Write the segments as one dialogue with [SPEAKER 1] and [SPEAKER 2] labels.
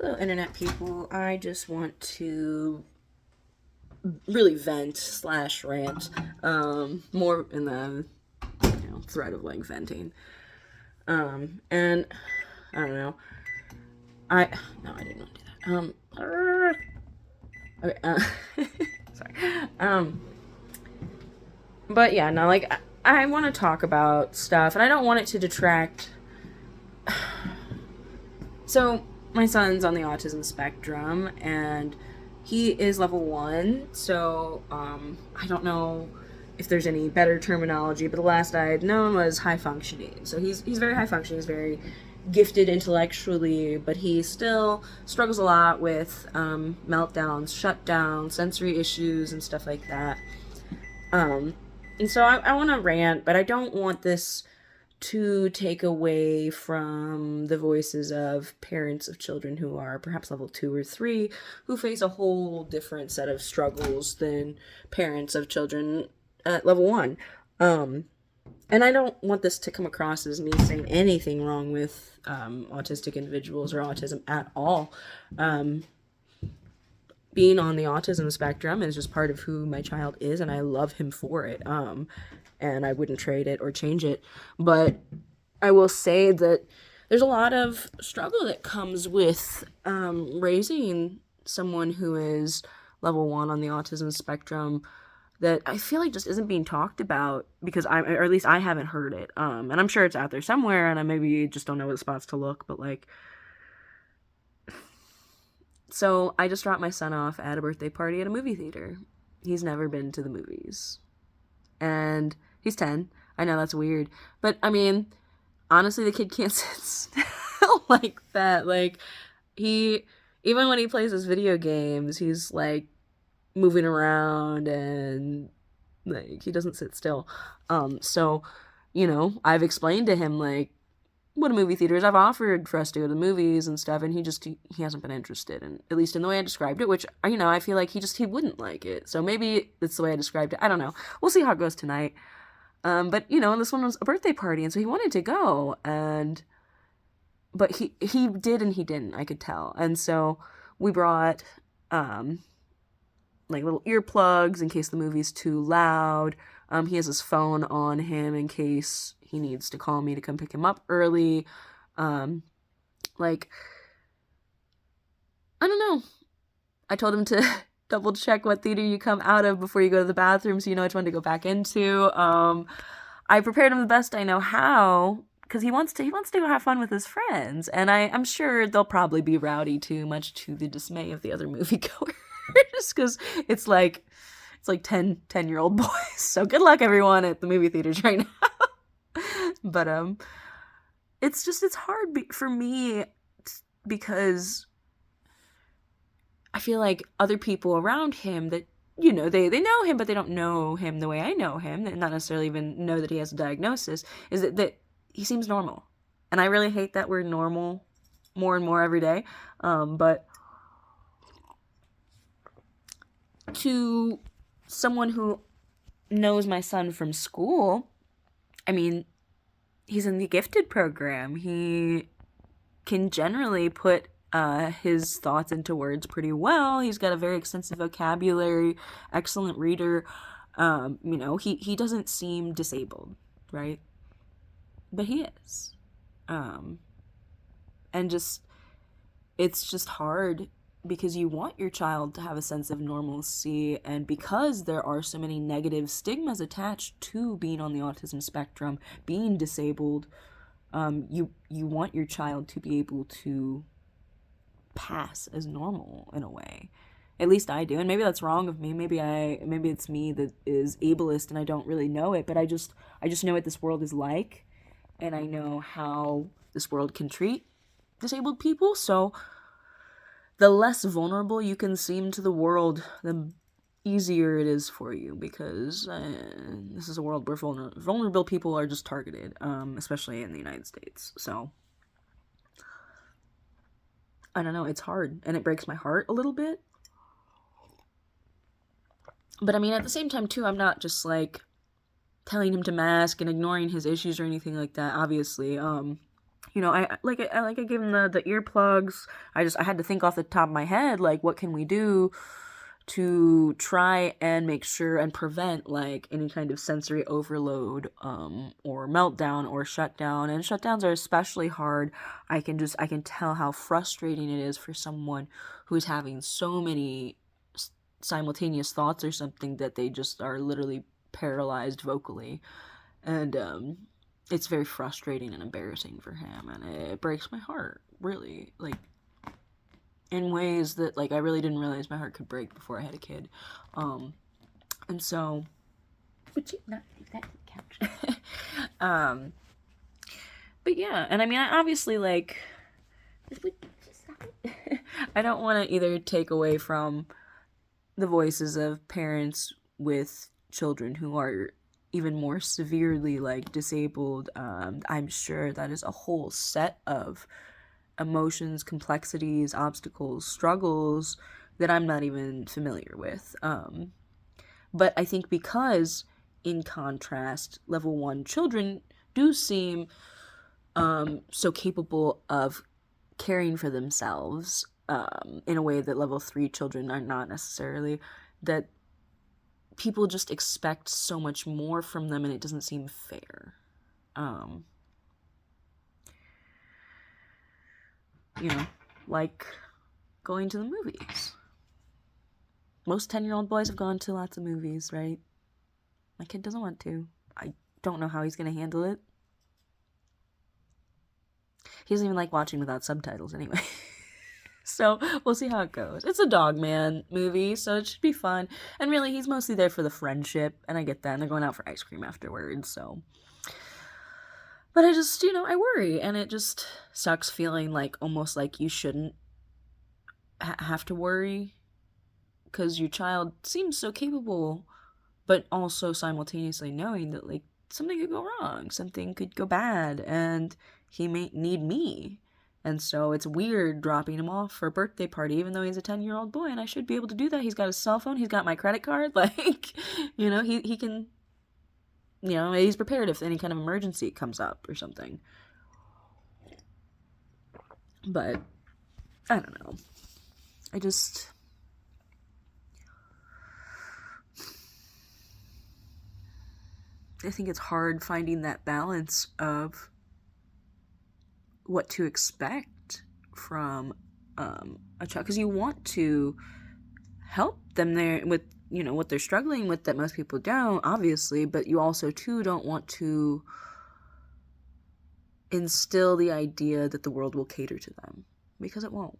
[SPEAKER 1] Hello, internet people. I just want to really vent slash rant, more in the thread of like venting. And I don't know. I no, I didn't want to do that. Okay. Sorry. But yeah, no, like I want to talk about stuff, and I don't want it to detract. So my son's on the autism spectrum, and he is level 1. So I don't know if there's any better terminology, but the last I had known was high functioning. So he's very high functioning. He's very gifted intellectually, but he still struggles a lot with meltdowns, shutdowns, sensory issues, and stuff like that. Um, and so I want to rant, but I don't want this to take away from the voices of parents of children who are perhaps level 2 or 3, who face a whole different set of struggles than parents of children at level 1. And I don't want this to come across as me saying anything wrong with autistic individuals or autism at all. Being on the autism spectrum is just part of who my child is, and I love him for it. And I wouldn't trade it or change it. But I will say that there's a lot of struggle that comes with raising someone who is level 1 on the autism spectrum that I feel like just isn't being talked about because or at least I haven't heard it. And I'm sure it's out there somewhere, and I maybe just don't know what spots to look, but like. So I just dropped my son off at a birthday party at a movie theater. He's never been to the movies. And he's 10. I know that's weird. But, I mean, honestly, the kid can't sit still like that. Like, even when he plays his video games, he's, like, moving around and, like, he doesn't sit still. So, I've explained to him, like, what a movie theater is. I've offered for us to go to the movies and stuff, and he hasn't been interested, and at least in the way I described it, which I feel like he wouldn't like it. So maybe it's the way I described it. I don't know. We'll see how it goes tonight. But this one was a birthday party, and so he wanted to go, but he did and he didn't. I could tell, and so we brought like little earplugs in case the movie's too loud. He has his phone on him in case he needs to call me to come pick him up early. Like, I don't know. I told him to double check what theater you come out of before you go to the bathroom so you know which one to go back into. I prepared him the best I know how because he wants to go have fun with his friends, and I'm sure they'll probably be rowdy too, much to the dismay of the other moviegoers, because it's like 10-year-old boys. So good luck everyone at the movie theaters right now. But it's hard for me because I feel like other people around him that they know him, but they don't know him the way I know him, and not necessarily even know that he has a diagnosis, is that he seems normal. And I really hate that word normal more and more every day. But to someone who knows my son from school, I mean, he's in the gifted program. He can generally put his thoughts into words pretty well. He's got a very extensive vocabulary, excellent reader. He doesn't seem disabled, right? But he is. And it's just hard because you want your child to have a sense of normalcy, and because there are so many negative stigmas attached to being on the autism spectrum, being disabled, you want your child to be able to pass as normal in a way. At least I do, and maybe that's wrong of me. Maybe it's me that is ableist and I don't really know it, but I just know what this world is like, and I know how this world can treat disabled people. So the less vulnerable you can seem to the world, the easier it is for you, because this is a world where vulnerable people are just targeted, especially in the United States. So I don't know, it's hard, and it breaks my heart a little bit. But I mean, at the same time too, I'm not just telling him to mask and ignoring his issues or anything like that. Obviously, you know, I gave him the earplugs. I had to think off the top of my head, like, what can we do to try and make sure and prevent like any kind of sensory overload or meltdown or shutdown. And shutdowns are especially hard. I can tell how frustrating it is for someone who's having so many simultaneous thoughts or something that they just are literally paralyzed vocally. And it's very frustrating and embarrassing for him, and it breaks my heart, really, like, in ways that, like, I really didn't realize my heart could break before I had a kid. And so, would you not leave that couch? But yeah, and I mean, I obviously, like, I don't want to either take away from the voices of parents with children who are even more severely, like, disabled. I'm sure that is a whole set of emotions, complexities, obstacles, struggles that I'm not even familiar with. But I think because, in contrast, level 1 children do seem so capable of caring for themselves in a way that level 3 children are not necessarily, that people just expect so much more from them, and it doesn't seem fair. You know, like going to the movies. Most 10-year-old boys have gone to lots of movies, right? My kid doesn't want to. I don't know how he's going to handle it. He doesn't even like watching without subtitles anyway. So we'll see how it goes. It's a Dog Man movie, so it should be fun. And really, he's mostly there for the friendship, and I get that. And they're going out for ice cream afterwards, so. But I just, I worry, and it just sucks feeling like almost like you shouldn't have to worry, because your child seems so capable, but also simultaneously knowing that, like, something could go wrong, something could go bad, and he may need me. And so it's weird dropping him off for a birthday party, even though he's a 10-year-old boy, and I should be able to do that. He's got a cell phone, he's got my credit card, like, he can, he's prepared if any kind of emergency comes up or something. But, I don't know. I think it's hard finding that balance of what to expect from a child, because you want to help them there with what they're struggling with that most people don't, obviously, but you also too don't want to instill the idea that the world will cater to them, because it won't.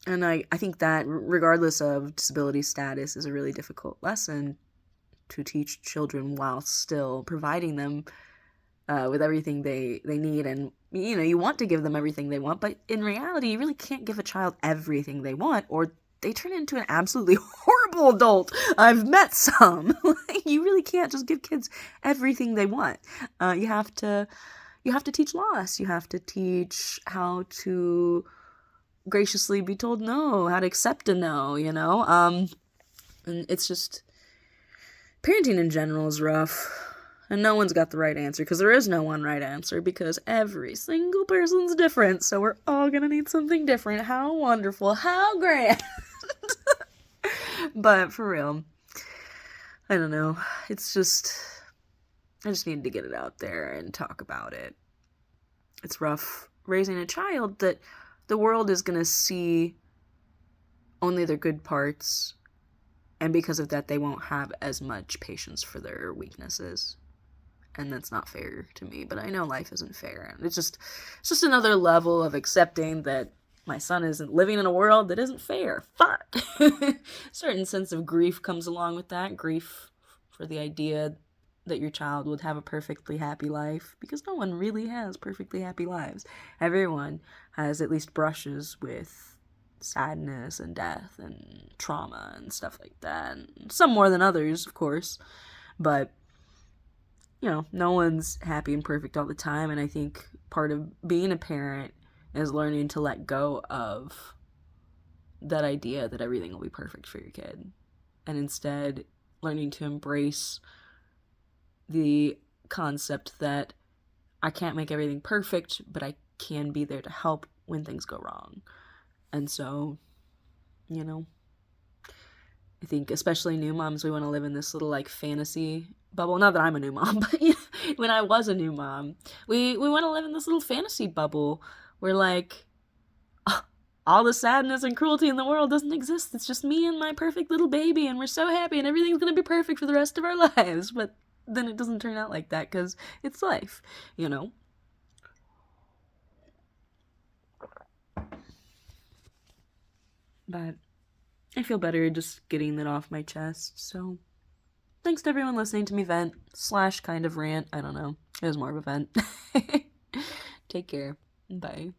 [SPEAKER 1] And I think that regardless of disability status is a really difficult lesson to teach children while still providing them with everything they need. And you want to give them everything they want, but in reality you really can't give a child everything they want, or they turn into an absolutely horrible adult. I've met some. You really can't just give kids everything they want. You have to teach loss. You have to teach how to graciously be told no, how to accept a no, and it's just, parenting in general is rough. And no one's got the right answer, because there is no one right answer, because every single person's different, so we're all gonna need something different. How wonderful, how grand. But for real, I don't know, it's just, I just needed to get it out there and talk about it. It's rough raising a child that the world is gonna see only their good parts, and because of that they won't have as much patience for their weaknesses. And that's not fair to me, but I know life isn't fair. And it's just another level of accepting that my son isn't living in a world that isn't fair. Fuck. Certain sense of grief comes along with that. Grief for the idea that your child would have a perfectly happy life, because no one really has perfectly happy lives. Everyone has at least brushes with sadness and death and trauma and stuff like that. And some more than others, of course. But no one's happy and perfect all the time, and I think part of being a parent is learning to let go of that idea that everything will be perfect for your kid, and instead learning to embrace the concept that I can't make everything perfect, but I can be there to help when things go wrong. And so, you know, I think especially new moms, we want to live in this little like fantasy bubble. Not that I'm a new mom, but when I was a new mom, we want to live in this little fantasy bubble where like all the sadness and cruelty in the world doesn't exist. It's just me and my perfect little baby, and we're so happy, and everything's gonna be perfect for the rest of our lives. But then it doesn't turn out like that because it's life, you know? But I feel better just getting that off my chest, so thanks to everyone listening to me vent / kind of rant. I don't know. It was more of a vent. Take care. Bye.